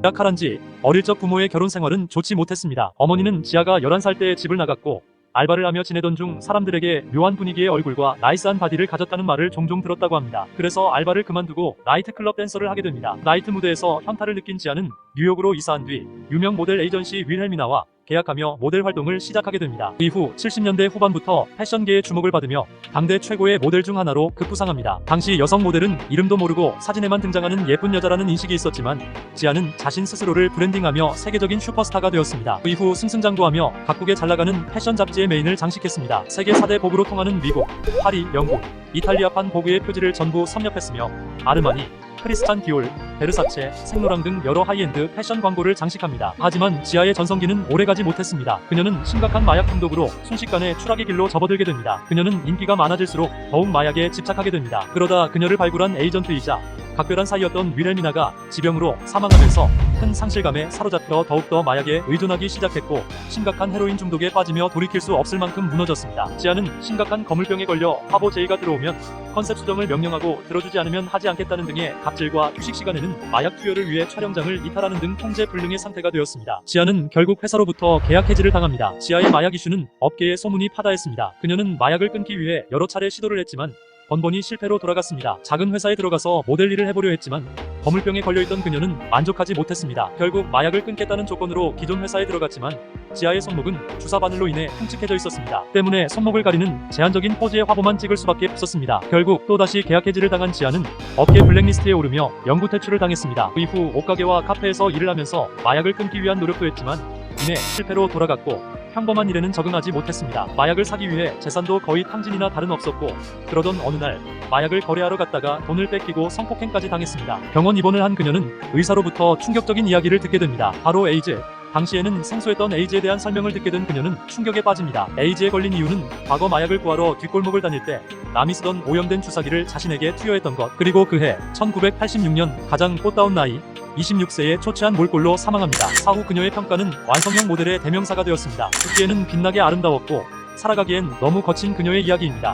계약하란지 어릴 적 부모의 결혼 생활은 좋지 못했습니다. 어머니는 지아가 11살 때 집을 나갔고 알바를 하며 지내던 중 사람들에게 묘한 분위기의 얼굴과 나이스한 바디를 가졌다는 말을 종종 들었다고 합니다. 그래서 알바를 그만두고 나이트클럽 댄서를 하게 됩니다. 나이트 무대에서 현타를 느낀 지아는 뉴욕으로 이사한 뒤 유명 모델 에이전시 윌헬미나와 계약하며 모델 활동을 시작하게 됩니다. 이후 70년대 후반부터 패션계의 주목을 받으며 당대 최고의 모델 중 하나로 급부상합니다. 당시 여성 모델은 이름도 모르고 사진에만 등장하는 예쁜 여자라는 인식이 있었지만 지아는 자신 스스로를 브랜딩하며 세계적인 슈퍼스타가 되었습니다. 이후 승승장구하며 각국에 잘나가는 패션 잡지의 메인을 장식했습니다. 세계 4대 보그로 통하는 미국, 파리, 영국, 이탈리아판 보그의 표지를 전부 섭렵했으며 아르마니, 크리스찬 디올, 베르사체, 생로랑 등 여러 하이엔드 패션 광고를 장식합니다. 하지만 지아의 전성기는 오래가지 못했습니다. 그녀는 심각한 마약 중독으로 순식간에 추락의 길로 접어들게 됩니다. 그녀는 인기가 많아질수록 더욱 마약에 집착하게 됩니다. 그러다 그녀를 발굴한 에이전트이자 각별한 사이였던 윌헬미나가 지병으로 사망하면서 큰 상실감에 사로잡혀 더욱더 마약에 의존하기 시작했고 심각한 헤로인 중독에 빠지며 돌이킬 수 없을 만큼 무너졌습니다. 지아는 심각한 거물병에 걸려 화보 제의가 들어오면 컨셉 수정을 명령하고 들어주지 않으면 하지 않겠다는 등의 갑질과 휴식 시간에는 마약 투여를 위해 촬영장을 이탈하는 등 통제불능의 상태가 되었습니다. 지아는 결국 회사로부터 계약 해지를 당합니다. 지아의 마약 이슈는 업계에 소문이 파다했습니다. 그녀는 마약을 끊기 위해 여러 차례 시도를 했지만 번번이 실패로 돌아갔습니다. 작은 회사에 들어가서 모델 일을 해보려 했지만 거물병에 걸려있던 그녀는 만족하지 못했습니다. 결국 마약을 끊겠다는 조건으로 기존 회사에 들어갔지만 지아의 손목은 주사 바늘로 인해 흉측해져 있었습니다. 때문에 손목을 가리는 제한적인 포즈의 화보만 찍을 수밖에 없었습니다. 결국 또다시 계약 해지를 당한 지아는 업계 블랙리스트에 오르며 영구 퇴출을 당했습니다. 이후 옷가게와 카페에서 일을 하면서 마약을 끊기 위한 노력도 했지만 이내 실패로 돌아갔고 평범한 일에는 적응하지 못했습니다. 마약을 사기 위해 재산도 거의 탕진이나 다름없었고 그러던 어느 날 마약을 거래하러 갔다가 돈을 뺏기고 성폭행까지 당했습니다. 병원 입원을 한 그녀는 의사로부터 충격적인 이야기를 듣게 됩니다. 바로 에이즈. 당시에는 생소했던 에이즈에 대한 설명을 듣게 된 그녀는 충격에 빠집니다. 에이즈에 걸린 이유는 과거 마약을 구하러 뒷골목을 다닐 때 남이 쓰던 오염된 주사기를 자신에게 투여했던 것, 그리고 그해 1986년 가장 꽃다운 나이 26세의 초췌한 몰골로 사망합니다. 사후 그녀의 평가는 완성형 모델의 대명사가 되었습니다. 듣기에는 빛나게 아름다웠고 살아가기엔 너무 거친 그녀의 이야기입니다.